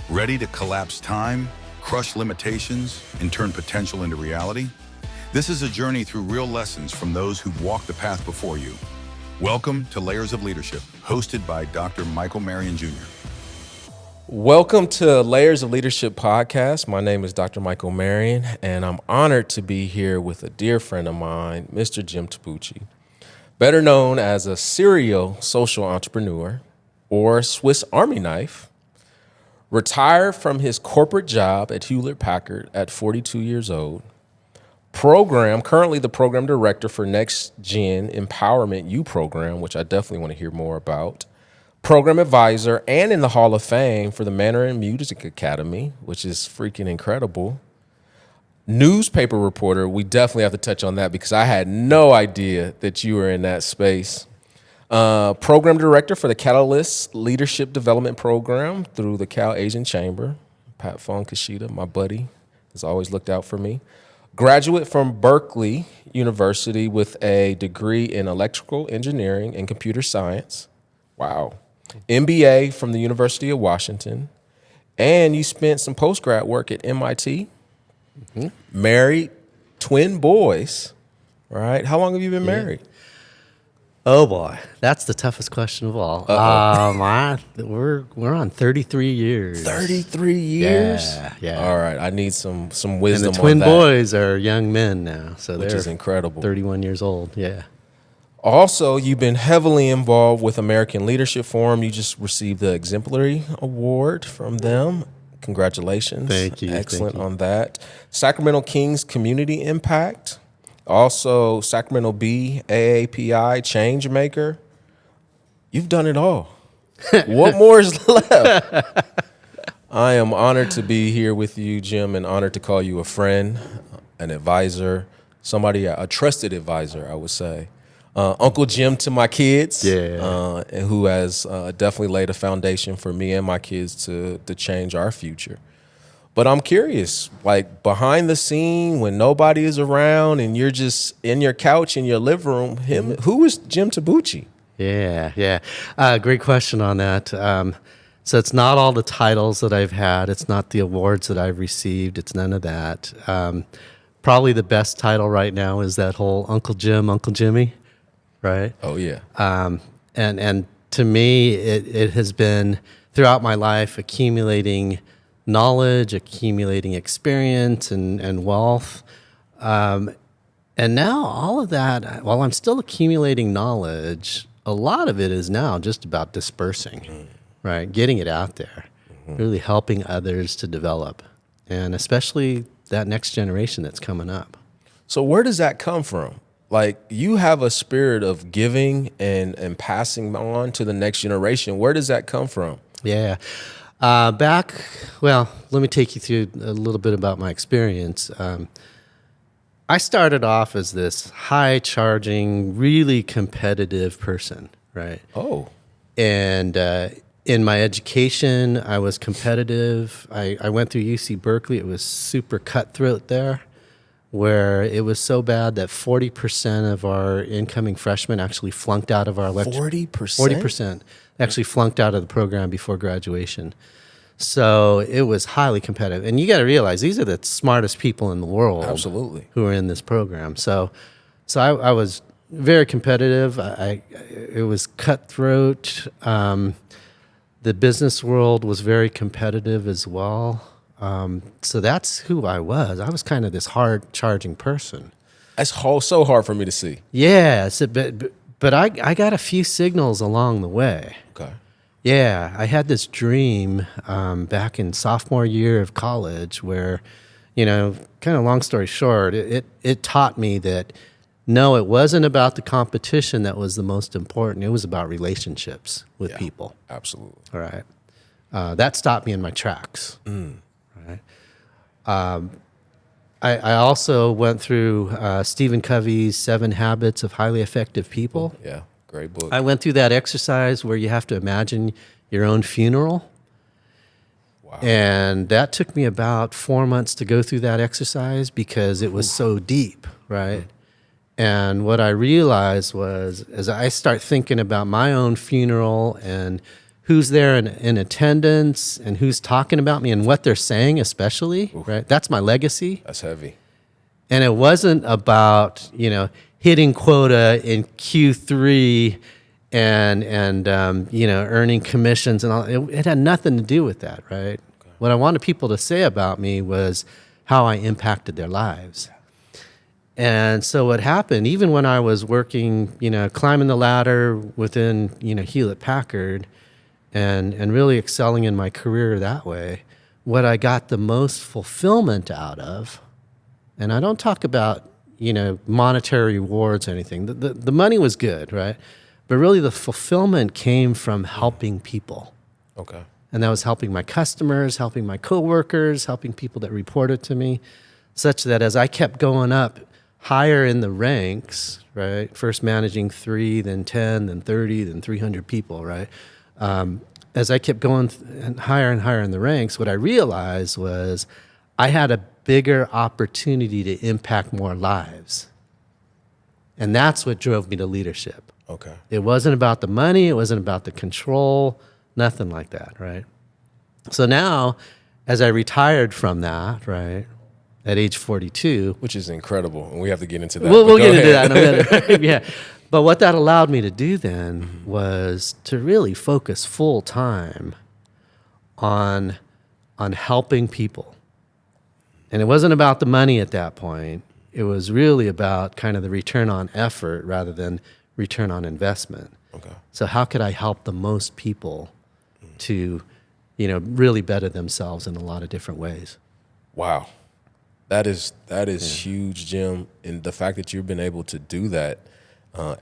Ready to collapse time, crush limitations, and turn potential into reality? This is a journey through real lessons from those who've walked the path before you. Welcome to Layers of Leadership, hosted by Dr. Marion Jr. Welcome to Layers of Leadership podcast. My name is Dr. Michael Marion, and I'm honored to be here with a dear friend of mine, Mr. Jim Tabuchi, better known as a serial social entrepreneur or Swiss Army knife, retired from his corporate job at Hewlett-Packard at 42 years old, currently the program director for Next Gen Empowerment U program, which I definitely want to hear more about, program advisor, and in the Hall of Fame for the Marion Music Academy, which is freaking incredible. Newspaper reporter, we definitely have to touch on that because I had no idea that you were in that space. Program director for the Catalyst Leadership Development Program through the Cal Asian Chamber. Pat Fong Kashida, my buddy, has always looked out for me. Graduate from Berkeley University with a degree in electrical engineering and computer science. Wow. MBA from the University of Washington, and you spent some post-grad work at MIT. Married, twin boys, right? How long have you been married? Oh boy, that's the toughest question of all. We're on 33 years. 33 years? Yeah. All right, I need some wisdom on And that. the twin boys are young men now, so which they're is incredible. 31 years old. Yeah. Also, you've been heavily involved with American Leadership Forum. You just received the Exemplary Award from them. Congratulations. Thank you. Excellent on that. Sacramento Kings Community Impact. Also, Sacramento Bee, AAPI, Change Maker. You've done it all. What more is left? I am honored to be here with you, Jim, and honored to call you a friend, an advisor, a trusted advisor, I would say. Uncle Jim to my kids, and who has definitely laid a foundation for me and my kids to change our future. But I'm curious, like behind the scene when nobody is around and you're just in your couch in your living room, who is Jim Tabuchi? Yeah. Great question on that. So it's not all the titles that I've had. It's not the awards that I've received. It's none of that. Probably the best title right now is that whole Uncle Jim, Uncle Jimmy. Right. Oh yeah. And to me, it has been throughout my life accumulating knowledge, accumulating experience and wealth. And now all of that, while I'm still accumulating knowledge, a lot of it is now just about dispersing, right? Getting it out there, really helping others to develop, and especially that next generation that's coming up. So where does that come from? Like, you have a spirit of giving and passing on to the next generation. Where does that come from? Yeah. Let me take you through a little bit about my experience. I started off as this high-charging, really competitive person, right? Oh. And in my education, I was competitive. I went through UC Berkeley. It was super cutthroat there, where it was so bad that 40% of our incoming freshmen actually flunked out of our lecture. 40%? 40% actually flunked out of the program before graduation. So it was highly competitive. And you got to realize, these are the smartest people in the world. Absolutely. Who are in this program. So I was very competitive. It was cutthroat. The business world was very competitive as well. So that's who I was. I was kind of this hard-charging person. That's so hard for me to see. Yeah, but I got a few signals along the way. Okay. Yeah, I had this dream back in sophomore year of college where, kind of long story short, it taught me that, no, it wasn't about the competition that was the most important. It was about relationships with people. Absolutely. All right. That stopped me in my tracks. Right. I also went through Stephen Covey's 7 Habits of Highly Effective People. Yeah, great book. I went through that exercise where you have to imagine your own funeral. Wow. And that took me about 4 months to go through that exercise because it was so deep, right? And what I realized was, as I start thinking about my own funeral and who's there in attendance and who's talking about me and what they're saying, especially, right? That's my legacy. That's heavy. And it wasn't about, hitting quota in Q3 and earning commissions and all. It had nothing to do with that, right? Okay. What I wanted people to say about me was how I impacted their lives. And so what happened, even when I was working, climbing the ladder within, Hewlett-Packard and really excelling in my career that way, what I got the most fulfillment out of, and I don't talk about, monetary rewards or anything. The money was good, right? But really the fulfillment came from helping people. Okay. And that was helping my customers, helping my coworkers, helping people that reported to me, such that as I kept going up higher in the ranks, right? First managing 3, then 10, then 30, then 300 people, right? As I kept going higher and higher in the ranks, what I realized was I had a bigger opportunity to impact more lives. And that's what drove me to leadership. Okay. It wasn't about the money. It wasn't about the control, nothing like that, right? So now, as I retired from that, right, at age 42. Which is incredible, and we have to get into that. We'll get into that in a minute. Yeah. But what that allowed me to do then was to really focus full time on helping people. And it wasn't about the money at that point. It was really about kind of the return on effort rather than return on investment. Okay. So how could I help the most people to, really better themselves in a lot of different ways? Wow. That is huge, Jim. And the fact that you've been able to do that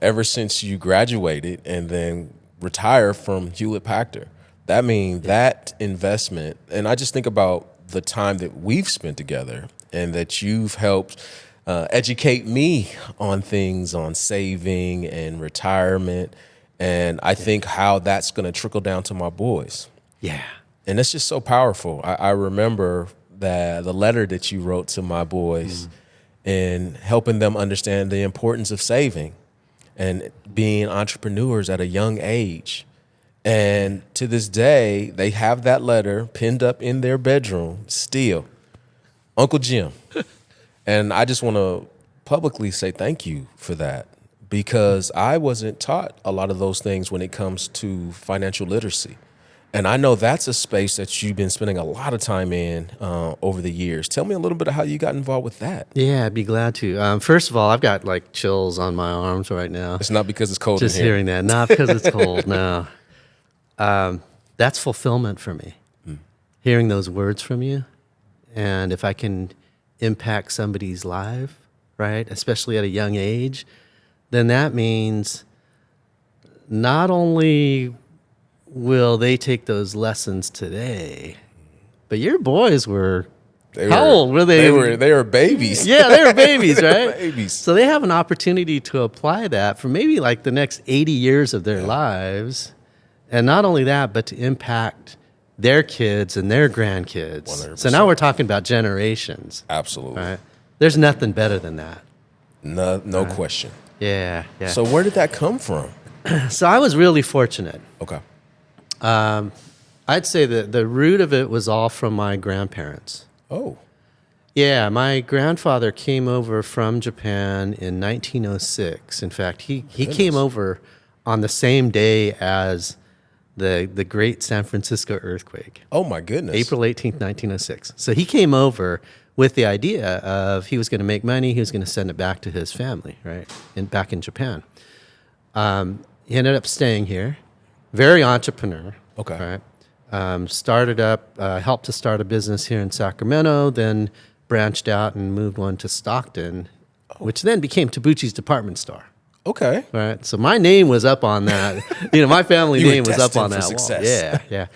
ever since you graduated and then retire from Hewlett-Packard. That means that investment, and I just think about the time that we've spent together and that you've helped educate me on things on saving and retirement. And I think how that's going to trickle down to my boys. Yeah. And it's just so powerful. I remember the letter that you wrote to my boys and helping them understand the importance of saving and being entrepreneurs at a young age. And to this day, they have that letter pinned up in their bedroom still. Uncle Jim. And I just want to publicly say thank you for that, because I wasn't taught a lot of those things when it comes to financial literacy. And I know that's a space that you've been spending a lot of time in over the years. Tell me a little bit of how you got involved with that. Yeah, I'd be glad to. First of all, I've got like chills on my arms right now. It's not because it's cold Just in here. hearing that. Not because it's cold, no. That's fulfillment for me. Hearing those words from you. And if I can impact somebody's life, right, especially at a young age, then that means not only will they take those lessons today, but your boys were, how old were they? They were babies. Yeah, they were babies, right? Babies. So they have an opportunity to apply that for maybe like the next 80 years of their lives. And not only that, but to impact their kids and their grandkids. 100%. So now we're talking about generations. Absolutely. Right? There's nothing better than that. No question. Yeah. So where did that come from? So I was really fortunate. Okay. I'd say that the root of it was all from my grandparents. Oh. Yeah, my grandfather came over from Japan in 1906. In fact, he came over on the same day as the great San Francisco earthquake. Oh, my goodness. April 18th, 1906. So he came over with the idea of he was going to make money, he was going to send it back to his family, right, back in Japan. He ended up staying here, very entrepreneur. Okay. Right? Started up, helped to start a business here in Sacramento, then branched out and moved one to Stockton, which then became Tabuchi's department store. Okay. Right. So my name was up on that. My family name was up on that success. wall. Yeah.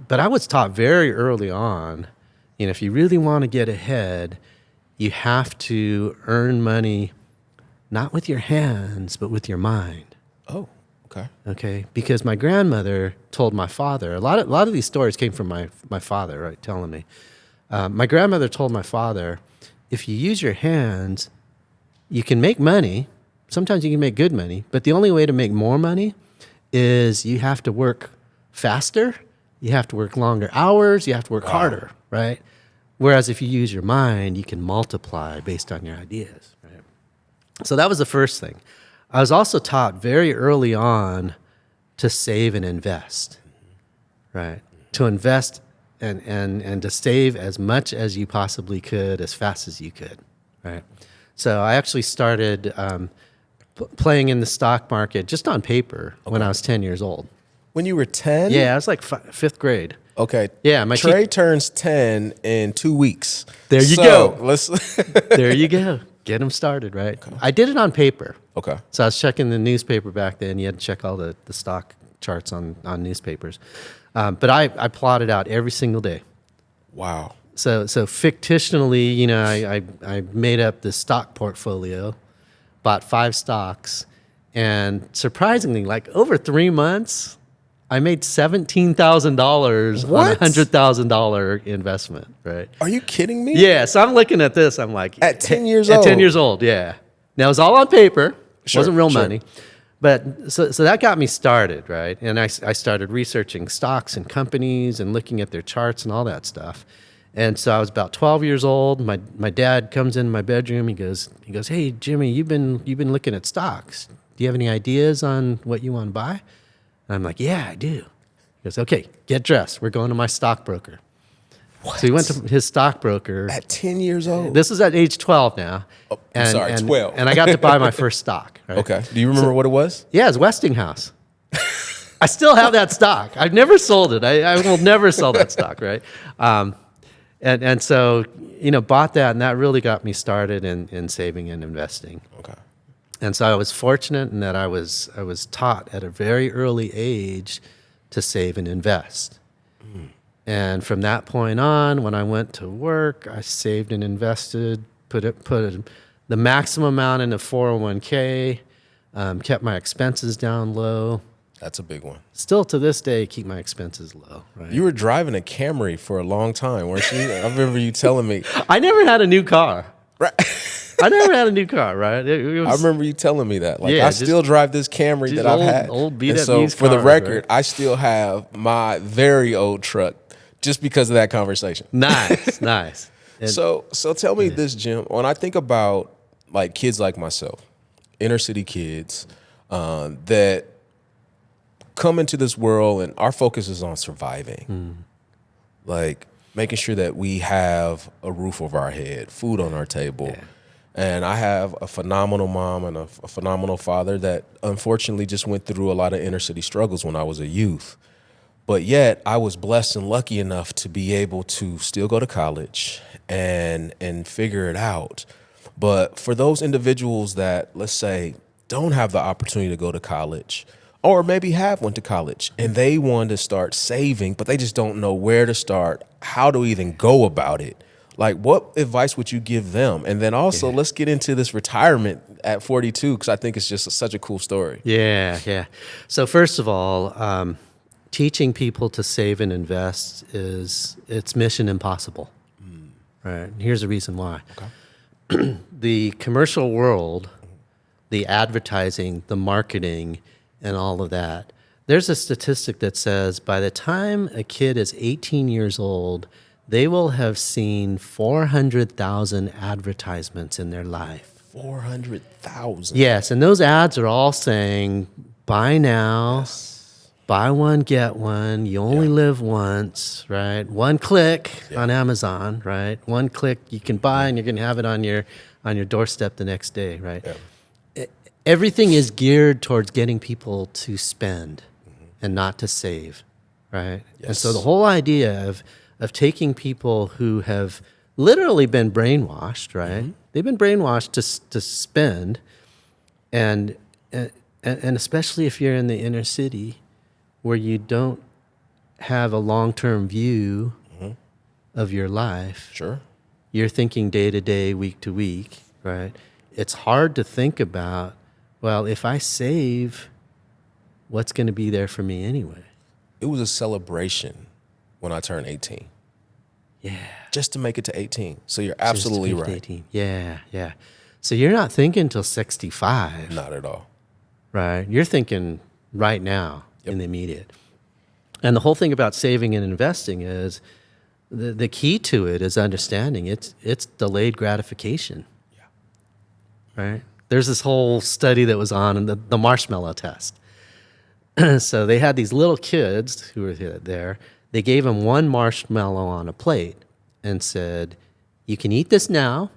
But I was taught very early on, if you really want to get ahead, you have to earn money, not with your hands, but with your mind. Oh, okay. Okay. Because my grandmother told my father, a lot of these stories came from my father, right, telling me. My grandmother told my father, if you use your hands, you can make money. Sometimes you can make good money, but the only way to make more money is you have to work faster, you have to work longer hours, you have to work harder, right? Whereas if you use your mind, you can multiply based on your ideas, right? So that was the first thing. I was also taught very early on to save and invest, right? To invest and to save as much as you possibly could as fast as you could, right? So I actually started playing in the stock market just on paper when I was 10 years old. When you were 10? Yeah, I was like fifth grade. Okay. Yeah, my Trey turns 10 in 2 weeks. There you go. Let's There you go. Get them started, right? Okay. I did it on paper. Okay. So I was checking the newspaper back then. You had to check all the stock charts on newspapers. But I plotted out every single day. Wow. So fictionally, you know, I made up this stock portfolio, bought 5 stocks, and surprisingly, like over 3 months, I made $17,000 on a $100,000 investment, right? Are you kidding me? Yeah, so I'm looking at this. I'm like, at 10 years old? At 10 years old, yeah. Now, it was all on paper. It wasn't real money. But so that got me started, right? And I started researching stocks and companies and looking at their charts and all that stuff. And so I was about 12 years old. My dad comes in my bedroom. He goes, "Hey, Jimmy, you've been looking at stocks. Do you have any ideas on what you want to buy?" And I'm like, "Yeah, I do." He goes, "Okay, get dressed. We're going to my stockbroker." What? So he went to his stockbroker. At 10 years old? This was at age 12 now. Oh, I'm sorry, 12. And I got to buy my first stock. Right? Okay. Do you remember what it was? Yeah, it's Westinghouse. I still have that stock. I've never sold it. I will never sell that stock, right? And so, you know, bought that, and that really got me started in saving and investing. Okay. And so I was fortunate in that I was taught at a very early age to save and invest. And from that point on, when I went to work, I saved and invested, put the maximum amount in a 401k, kept my expenses down low. That's a big one. Still to this day, keep my expenses low. Right? You were driving a Camry for a long time, weren't you? I remember you telling me. I never had a new car. Right. I never had a new car, right? It was, I remember you telling me that. Like, yeah, I still drive this Camry that I've had. Old beat and up so used for the cars, record, right? I still have my very old truck just because of that conversation. Nice, nice. And, so tell me this, Jim. When I think about like kids like myself, inner city kids that come into this world and our focus is on surviving, like making sure that we have a roof over our head, food on our table. Yeah. And I have a phenomenal mom and a phenomenal father that unfortunately just went through a lot of inner city struggles when I was a youth. But yet I was blessed and lucky enough to be able to still go to college and figure it out. But for those individuals that, let's say, don't have the opportunity to go to college, or maybe have went to college and they want to start saving, but they just don't know where to start, how to even go about it. Like, what advice would you give them? And then also, let's get into this retirement at 42, because I think it's just such a cool story. Yeah. So first of all, teaching people to save and invest it's mission impossible. Right? And here's the reason why. Okay. The commercial world, the advertising, the marketing, and all of that, there's a statistic that says by the time a kid is 18 years old, they will have seen 400,000 advertisements in their life. 400,000? Yes, and those ads are all saying, buy now, buy one, get one, you only live once, right? One click on Amazon, right? One click you can buy and you're going to have it on your doorstep the next day, right? Yeah. Everything is geared towards getting people to spend and not to save, right? Yes. And so the whole idea of taking people who have literally been brainwashed, right? They've been brainwashed to spend, and especially if you're in the inner city where you don't have a long-term view of your life. Sure. You're thinking day to day, week to week, right? It's hard to think about, well, if I save, what's going to be there for me anyway? It was a celebration when I turned 18. Yeah. Just to make it to 18. So you're absolutely right. 18. Yeah. So you're not thinking till 65. Not at all. Right? You're thinking right now in the immediate. And the whole thing about saving and investing is the key to it is understanding it's delayed gratification. Right? There's this whole study that was on the marshmallow test. So they had these little kids who were there. They gave them one marshmallow on a plate and said, you can eat this now,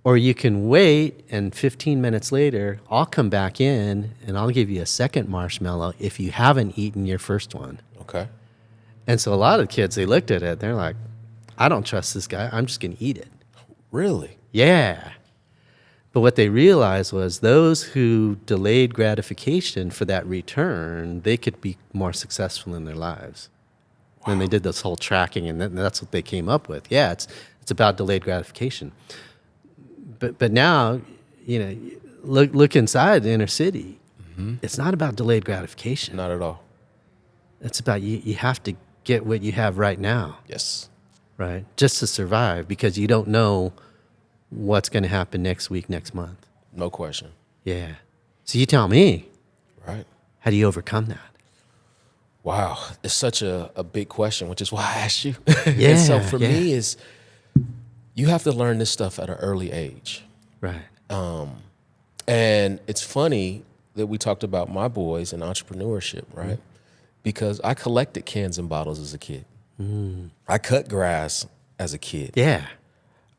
or you can wait, and 15 minutes later, I'll come back in and I'll give you a second marshmallow if you haven't eaten your first one. Okay. And so a lot of the kids, they looked at it, they're like, I don't trust this guy. I'm just going to eat it. Really? Yeah. But what they realized was those who delayed gratification for that return, they could be more successful in their lives. Wow. And they did this whole tracking, and that's what they came up with. Yeah, it's about delayed gratification. But now, look inside the inner city. Mm-hmm. It's not about delayed gratification. Not at all. It's about you have to get what you have right now. Yes. Right? Just to survive, because you don't know what's going to happen next week, next month. No question. Yeah. So you tell me. Right. How do you overcome that? Wow. It's such a big question, which is why I asked you. Yeah. And so for me is you have to learn this stuff at an early age. Right. And it's funny that we talked about my boys and entrepreneurship, right? Mm-hmm. Because I collected cans and bottles as a kid. Mm. I cut grass as a kid. Yeah.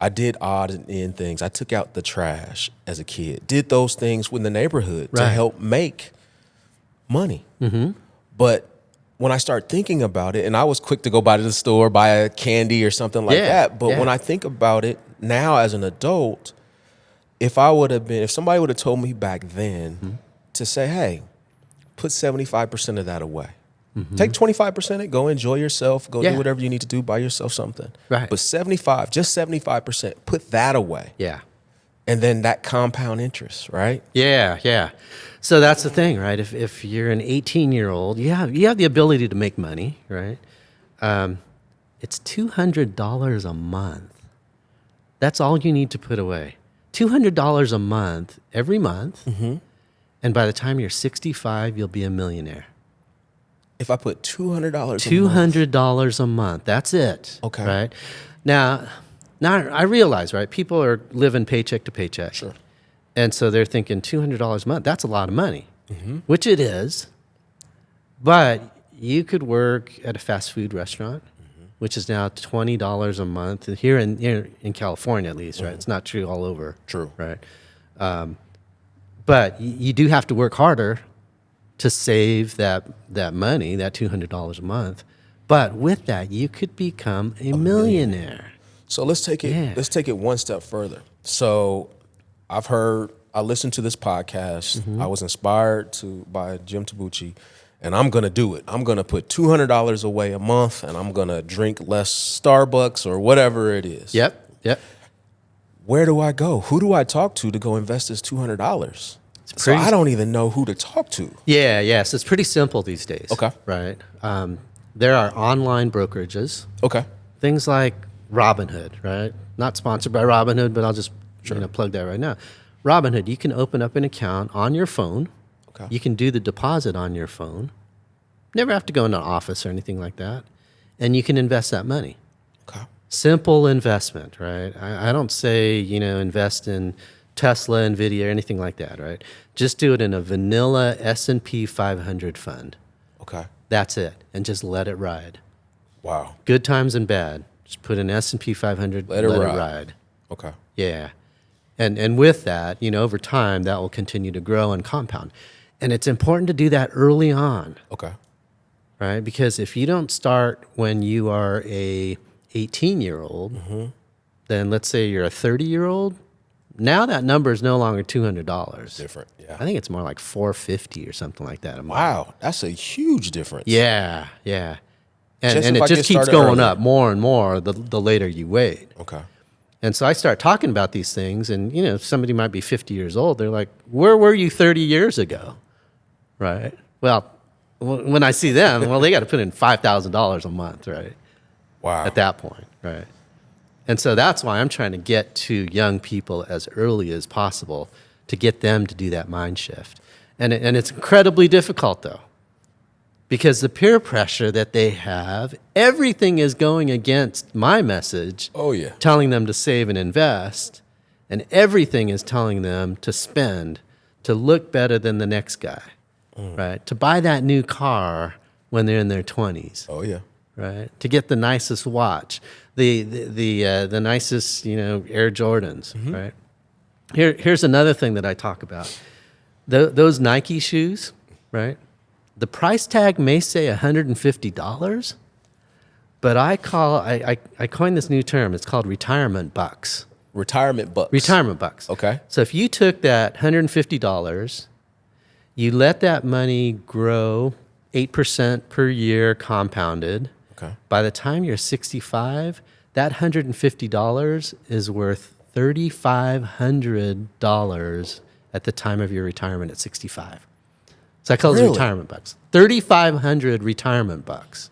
I did odd and end things. I took out the trash as a kid. Did those things in the neighborhood to help make money. Mm-hmm. But when I start thinking about it, and I was quick to go by to the store, buy a candy or something like that. But when I think about it now as an adult, if somebody would have told me back then to say, hey, put 75% of that away. Mm-hmm. Take 25% it, go enjoy yourself, go do whatever you need to do, buy yourself something. Right. But 75%, put that away. Yeah. And then that compound interest, right? Yeah, yeah. So that's the thing, right? If you're an 18-year-old, you have the ability to make money, right? It's $200 a month. That's all you need to put away. $200 a month, every month. Mm-hmm. And by the time you're 65, you'll be a millionaire. If I put $200 $200 a month, that's it. Okay. Right? Now I realize, right, people are living paycheck to paycheck. Sure. And so they're thinking $200 a month, that's a lot of money, which it is. But you could work at a fast food restaurant, which is now $20 a month, here in California at least, right? It's not true all over. True. Right? But you do have to work harder to save that money, that $200 a month. But with that, you could become a millionaire. So let's take it one step further. So I listened to this podcast. Mm-hmm. I was inspired by Jim Tabuchi, and I'm going to do it. I'm going to put $200 away a month, and I'm going to drink less Starbucks or whatever it is. Yep. Where do I go? Who do I talk to go invest this $200? So I don't even know who to talk to. Yeah. So it's pretty simple these days. Okay. Right. There are online brokerages. Okay. Things like Robinhood, right? Not sponsored by Robinhood, but I'll just plug that right now. Robinhood, you can open up an account on your phone. Okay. You can do the deposit on your phone. Never have to go into an office or anything like that. And you can invest that money. Okay. Simple investment, right? I don't say, invest in Tesla, Nvidia, or anything like that, right? Just do it in a vanilla S&P 500 fund. Okay. That's it. And just let it ride. Wow. Good times and bad. Just put in S&P 500, let it ride. Okay. Yeah. And with that, over time, that will continue to grow and compound. And it's important to do that early on. Okay. Right? Because if you don't start when you are a 18-year-old, then let's say you're a 30-year-old, now that number is no longer $200. Different, yeah. I think it's more like $450 or something like that. Wow, that's a huge difference. Yeah. And it just keeps going up more and more the later you wait. Okay. And so I start talking about these things, and somebody might be 50 years old. They're like, "Where were you 30 years ago?" Right? Well, when I see them, they got to put in $5,000 a month, right? Wow. At that point, right? And so that's why I'm trying to get to young people as early as possible to get them to do that mind shift. And it's incredibly difficult, though. because the peer pressure that they have, everything is going against my message. Oh, yeah. Telling them to save and invest, and everything is telling them to spend, to look better than the next guy, right? To buy that new car when they're in their 20s. Oh, yeah. Right? To get the nicest watch, the nicest, Air Jordans, right? Here's another thing that I talk about. Those Nike shoes, right? The price tag may say $150, but I coined this new term. It's called retirement bucks. Retirement bucks. Retirement bucks. Okay. So if you took that $150, you let that money grow 8% per year compounded. Okay. By the time you're 65, that $150 is worth $3,500 at the time of your retirement at 65. So I call those Really? retirement bucks. 3,500 retirement bucks.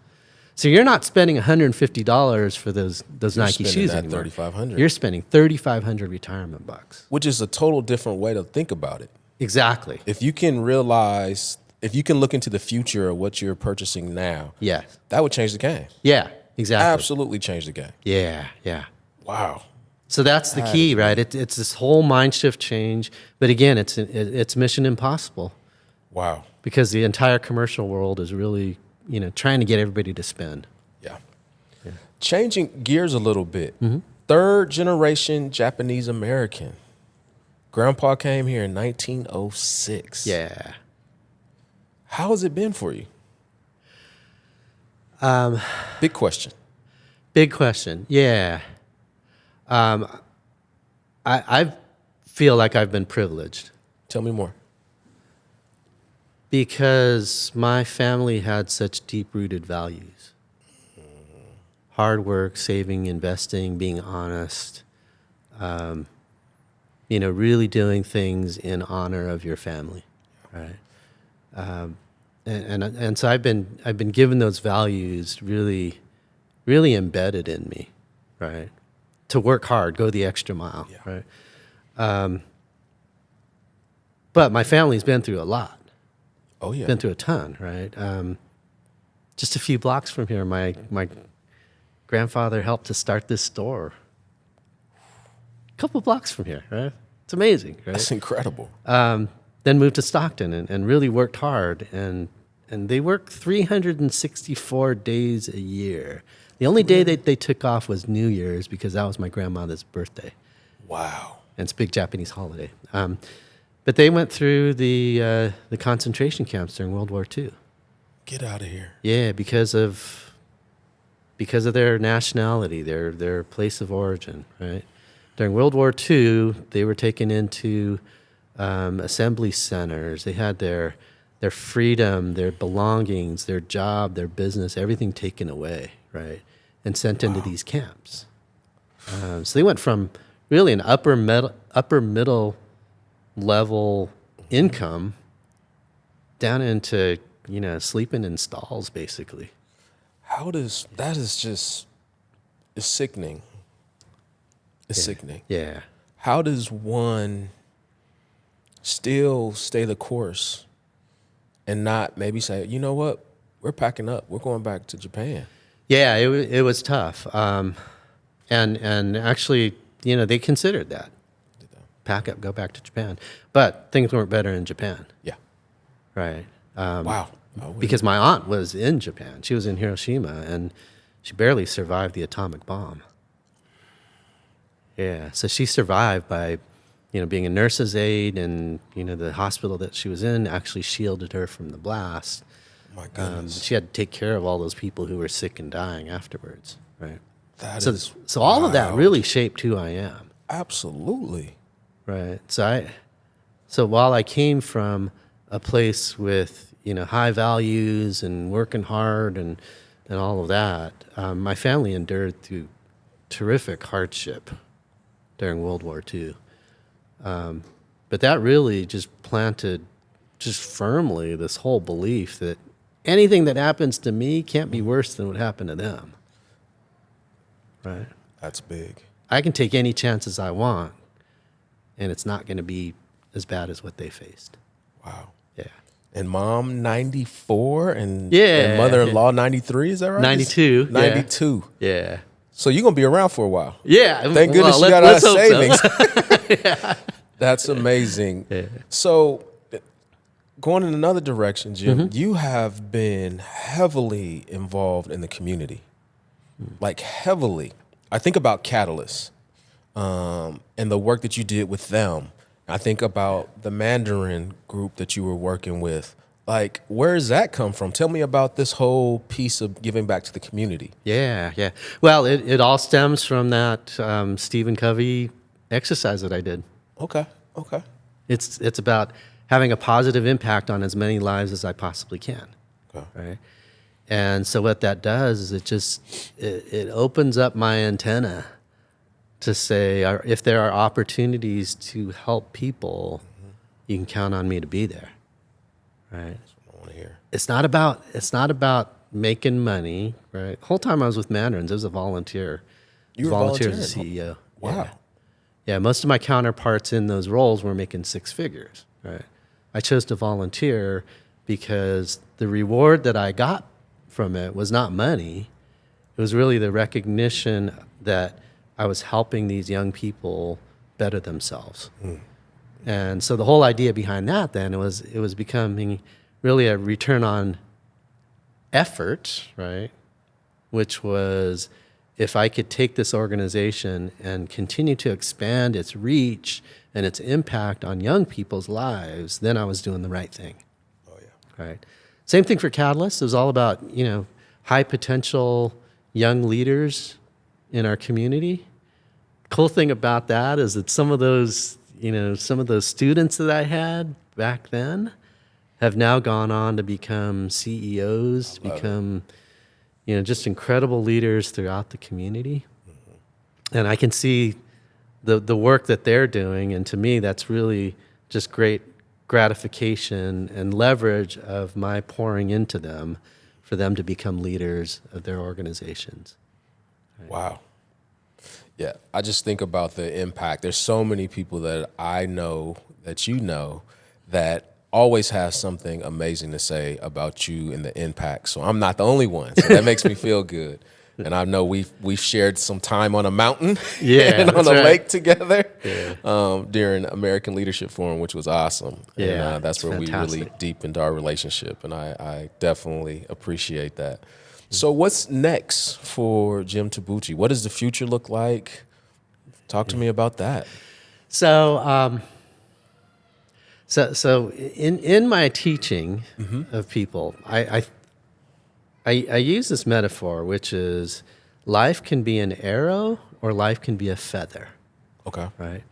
So you're not spending $150 for those Nike spending shoes that anymore. $3,500. You're spending 3,500 retirement bucks. Which is a total different way to think about it. Exactly. If you can look into the future of what you're purchasing now, Yeah. that would change the game. Yeah. Exactly. Absolutely change the game. Yeah. Yeah. Wow. So that's the key, right? It's this whole mind shift change. But again, it's mission impossible Wow. because the entire commercial world is really, trying to get everybody to spend. Yeah. Changing gears a little bit. Third generation Japanese American. Grandpa came here in 1906. Yeah. How has it been for you? Big question. Big question. Yeah. I feel like I've been privileged Tell me more. because my family had such deep-rooted values. Hard work, saving, investing, being honest, really doing things in honor of your family, right? And so I've been given those values really, really embedded in me, right? To work hard, go the extra mile, right? But my family's been through a lot. Oh, yeah. Been through a ton, right? Just a few blocks from here, my grandfather helped to start this store. A couple blocks from here, right? It's amazing, right? That's incredible. Then moved to Stockton and really worked hard. And they worked 364 days a year. The only day that they took off was New Year's because that was my grandmother's birthday. Wow. And it's a big Japanese holiday. But they went through the concentration camps during World War II. Get out of here. Yeah, because of their nationality, their place of origin, right? During World War II, they were taken into assembly centers. They had their freedom, their belongings, their job, their business, everything taken away, right? And sent into these camps. So they went from really an upper middle level income down into, sleeping in stalls, basically. It's sickening. It's sickening. Yeah. How does one still stay the course and not maybe say, you know what, we're packing up, we're going back to Japan? Yeah, it was tough. And actually, they considered that. Pack up, go back to Japan. But things weren't better in Japan. Yeah. Right. Wow. Because my aunt was in Japan. She was in Hiroshima, and she barely survived the atomic bomb. Yeah. So she survived by, being a nurse's aide, and, the hospital that she was in actually shielded her from the blast. My goodness. She had to take care of all those people who were sick and dying afterwards. Right. So all of that really shaped who I am. Absolutely. Right. So while I came from a place with, high values and working hard and all of that, my family endured through terrific hardship during World War II. But that really just planted firmly this whole belief that anything that happens to me can't be worse than what happened to them. Right. That's big. I can take any chances I want, and it's not going to be as bad as what they faced. Wow. Yeah. And mom 94 and mother-in-law 93, is that right? 92. 92. Yeah. So you're going to be around for a while. Yeah. Thank goodness you got out of savings. So. That's amazing. Yeah. So going in another direction, Jim, you have been heavily involved in the community, like heavily. I think about Catalyst and the work that you did with them. I think about the Mandarin group that you were working with. Like, where does that come from? Tell me about this whole piece of giving back to the community. Yeah. Well, it all stems from that Stephen Covey exercise that I did. Okay. It's about having a positive impact on as many lives as I possibly can. Okay. Right. And so what that does is it opens up my antenna to say, if there are opportunities to help people, you can count on me to be there. Right. That's what I want to hear. It's not about making money. Right. The whole time I was with Mandarins, I was a volunteer. You were volunteer volunteering as a CEO. Wow. Yeah. Most of my counterparts in those roles were making six figures. Right. I chose to volunteer because the reward that I got from it was not money. It was really the recognition that I was helping these young people better themselves. And so the whole idea behind that then it was becoming really a return on effort, right? Which was, if I could take this organization and continue to expand its reach and its impact on young people's lives, then I was doing the right thing. Oh yeah. Right. Same thing for Catalyst. It was all about, high potential young leaders in our community. Cool thing about that is that some of those students that I had back then have now gone on to become CEOs, to become, just incredible leaders throughout the community. And I can see the work that they're doing, and to me, that's really just great gratification and leverage of my pouring into them for them to become leaders of their organizations. Right. Wow. Yeah, I just think about the impact. There's so many people that I know, that you know, that always have something amazing to say about you and the impact. So I'm not the only one. So that makes me feel good. And I know we've shared some time on a mountain and on a lake together during American Leadership Forum, which was awesome. Yeah, and that's where fantastic. we really deepened our relationship, and I definitely appreciate that. So what's next for Jim Tabuchi? What does the future look like? Talk to me about that. So, so in my teaching of people, I use this metaphor, which is life can be an arrow or life can be a feather. Okay. Right?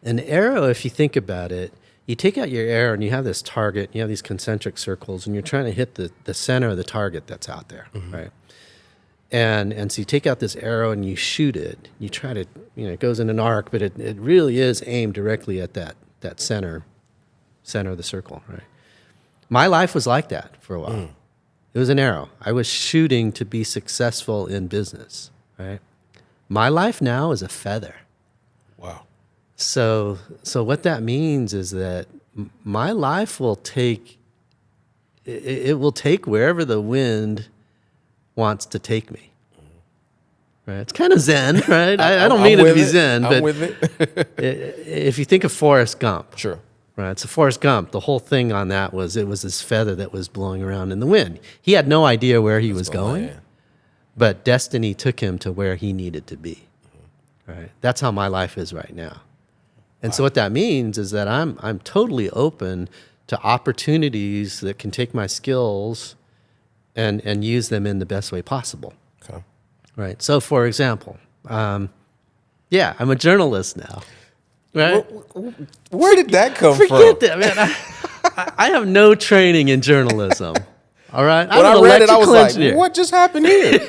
An arrow, if you think about it, you take out your arrow and you have this target, you have these concentric circles, and you're trying to hit the center of the target that's out there, right? And so you take out this arrow and you shoot it. You try to, it goes in an arc, but it really is aimed directly at that center of the circle, right? My life was like that for a while. It was an arrow. I was shooting to be successful in business, right? My life now is a feather. Wow. So what that means is that my life will take, it will take wherever the wind wants to take me. Right? It's kind of Zen, right? I don't mean it to be Zen, but I'm with it. if you think of Forrest Gump, Sure. right? It's a Forrest Gump. The whole thing on that was it was this feather that was blowing around in the wind. He had no idea where he was going, but destiny took him to where he needed to be. Right? That's how my life is right now. And so what that means is that I'm totally open to opportunities that can take my skills and use them in the best way possible. Okay. Right. So, for example, I'm a journalist now. Right. Where did that come from? Forget that, man. I have no training in journalism. All right. When I read it, I was like, "What just happened here?"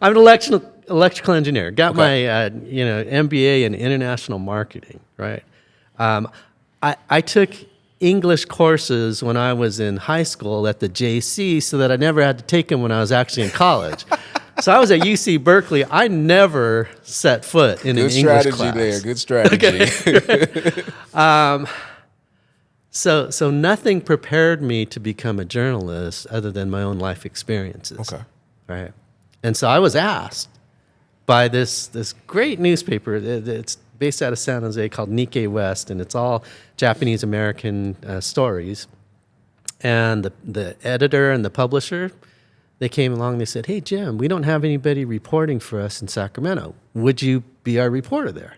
I'm an electrical engineer. Got my MBA in international marketing. Right. I took English courses when I was in high school at the JC so that I never had to take them when I was actually in college. So I was at UC Berkeley. I never set foot in an English class. Good strategy there. Good strategy. Okay. So nothing prepared me to become a journalist other than my own life experiences. Okay. Right. And so I was asked by this great newspaper. It's based out of San Jose called Nikkei West, and it's all Japanese American stories. And the editor and the publisher, they came along. They said, "Hey, Jim, we don't have anybody reporting for us in Sacramento. Would you be our reporter there?"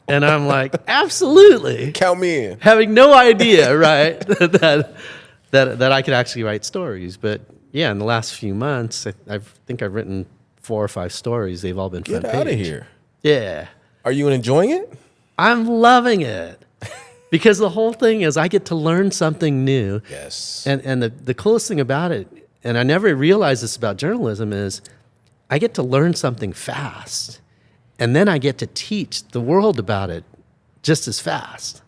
And I'm like, "Absolutely." Count me in. Having no idea, right, that I could actually write stories. But yeah, in the last few months, I think I've written 4 or 5 stories. They've all been front Get page. out of here. Yeah. Are you enjoying it? I'm loving it. Because the whole thing is I get to learn something new. Yes. And the coolest thing about it, and I never realized this about journalism, is I get to learn something fast. And then I get to teach the world about it just as fast.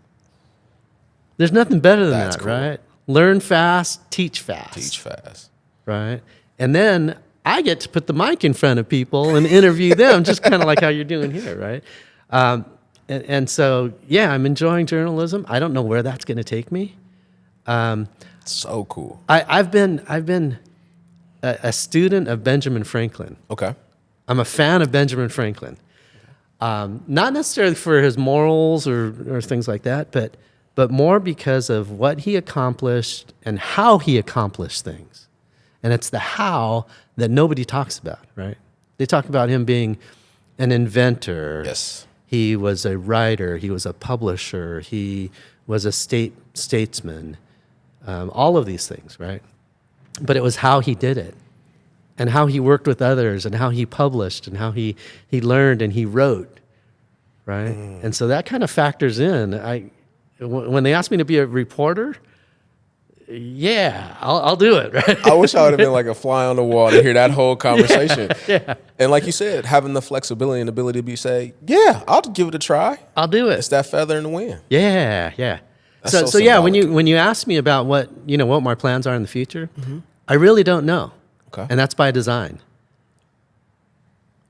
There's nothing better than That's that, cool. right? Learn fast, teach fast. Teach fast. Right? And then I get to put the mic in front of people and interview them, just kind of like how you're doing here, right? And so, yeah, I'm enjoying journalism. I don't know where that's going to take me. So cool. I've been a student of Benjamin Franklin. Okay. I'm a fan of Benjamin Franklin. Not necessarily for his morals or things like that, but more because of what he accomplished and how he accomplished things. And it's the how that nobody talks about, right? They talk about him being an inventor. Yes. He was a writer. He was a publisher. He was a statesman. All of these things, right? But it was how he did it, and how he worked with others, and how he published, and how he learned and he wrote, right? And so that kind of factors in. When they asked me to be a reporter, yeah, I'll do it, right? I wish I would have been like a fly on the wall to hear that whole conversation. Yeah. And like you said, having the flexibility and ability to say, yeah, I'll give it a try. I'll do it. It's that feather in the wind. Yeah. That's So yeah, symbolic. when you ask me about what my plans are in the future, I really don't know. Okay. And that's by design.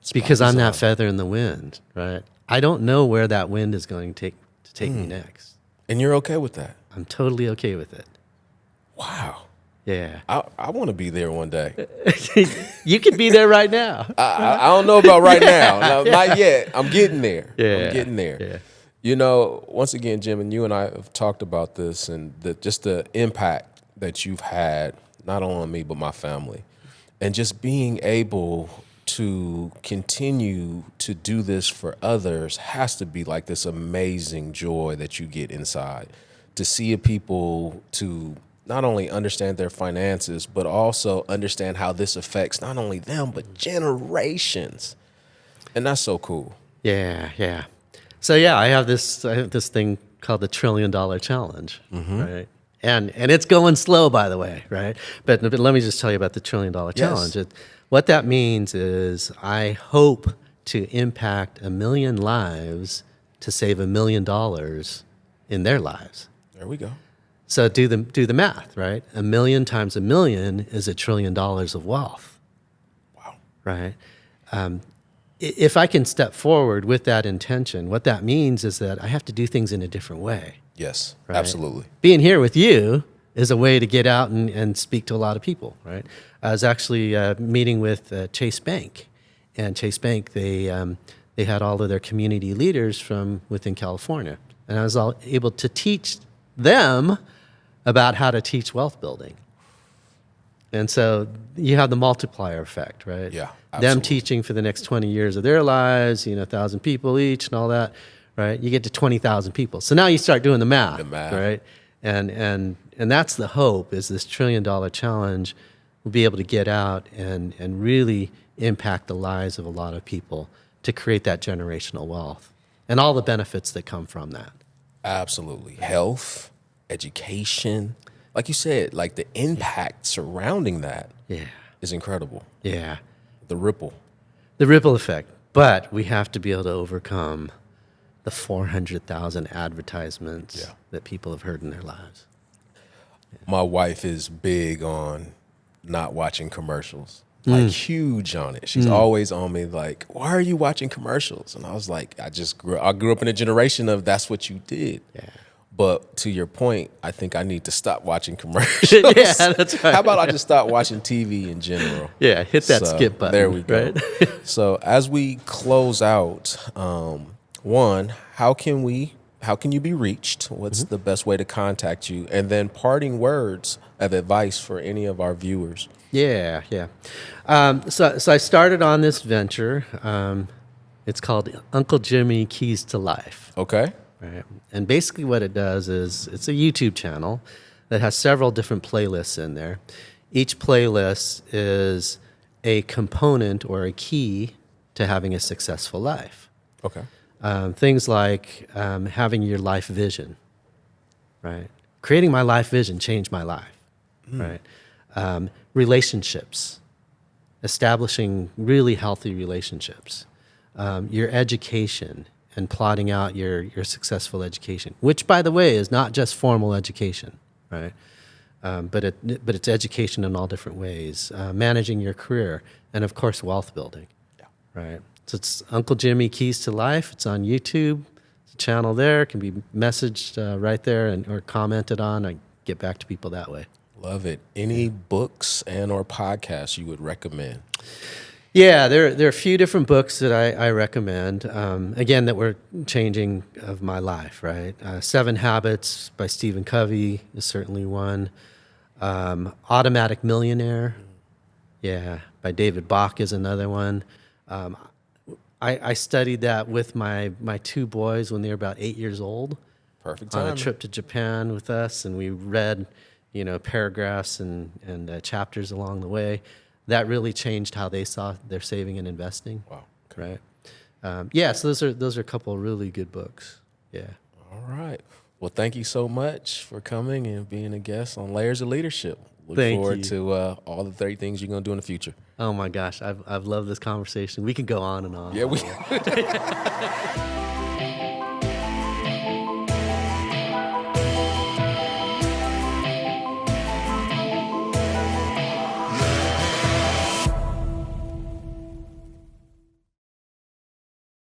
It's Because by I'm that design. feather in the wind, right? I don't know where that wind is going to take me next. And you're okay with that? I'm totally okay with it. Wow. Yeah. I want to be there one day. You could be there right now. I don't know about right now. No, not yet. I'm getting there. Yeah. I'm getting there. Yeah. You know, once again, Jim, and you and I have talked about this and just the impact that you've had, not only on me, but my family. And just being able to continue to do this for others has to be like this amazing joy that you get inside. To see people to not only understand their finances, but also understand how this affects not only them, but generations. And that's so cool. Yeah. So yeah, I have this thing called the $1 Trillion Challenge, right? And it's going slow, by the way, right? But let me just tell you about the $1 Trillion Challenge. What that means is I hope to impact 1 million lives to save $1 million in their lives. There we go. So do the math, right? 1 million times 1 million is $1 trillion of wealth. Wow. Right? If I can step forward with that intention, what that means is that I have to do things in a different way. Yes, Right? absolutely. Being here with you is a way to get out and speak to a lot of people, right? I was actually meeting with Chase Bank, and Chase Bank, they had all of their community leaders from within California, and I was able to teach them about how to teach wealth building. And so you have the multiplier effect, right? Yeah, Them absolutely. teaching for the next 20 years of their lives, 1,000 people each and all that, right? You get to 20,000 people. So now you start doing the math, right? And that's the hope, is this $1 Trillion Challenge will be able to get out and really impact the lives of a lot of people to create that generational wealth and all the benefits that come from that. Absolutely. Health, education, like you said, like the impact surrounding that is incredible. Yeah. The ripple. The ripple effect. But we have to be able to overcome the 400,000 advertisements that people have heard in their lives. My wife is big on not watching commercials, like huge on it. She's always on me like, why are you watching commercials? And I was like, I grew up in a generation of that's what you did. Yeah. But to your point, I think I need to stop watching commercials. Yeah, that's right. How about I just stop watching TV in general? Yeah, hit that So, skip button. There we go. Right? So as we close out, one, how can you be reached? What's the best way to contact you? And then parting words of advice for any of our viewers. Yeah. So I started on this venture. It's called Uncle Jimmy Keys to Life. Okay. Right. And basically what it does is it's a YouTube channel that has several different playlists in there. Each playlist is a component or a key to having a successful life. Okay. Things like having your life vision, right? Creating my life vision changed my life, right? Relationships, establishing really healthy relationships, your education, and plotting out your successful education, which, by the way, is not just formal education, right? But it's education in all different ways, managing your career, and of course, wealth building, right? So it's Uncle Jimmy Keys to Life. It's on YouTube. It's a channel there. It can be messaged right there or commented on. I get back to people that way. Love it. Any books and or podcasts you would recommend? Yeah, there are a few different books that I recommend, again, that were changing of my life, right? 7 Habits by Stephen Covey is certainly one. Automatic Millionaire, by David Bach is another one. I studied that with my 2 boys when they were about 8 years old. Perfect On time. a trip to Japan with us, and we read, paragraphs and chapters along the way. That really changed how they saw their saving and investing. Wow. Right. So those are a couple of really good books. Yeah. All right. Well, thank you so much for coming and being a guest on Layers of Leadership. Look Thank forward you. to all the 30 things you're going to do in the future. Oh my gosh, I've loved this conversation. We can go on and on. Yeah, we.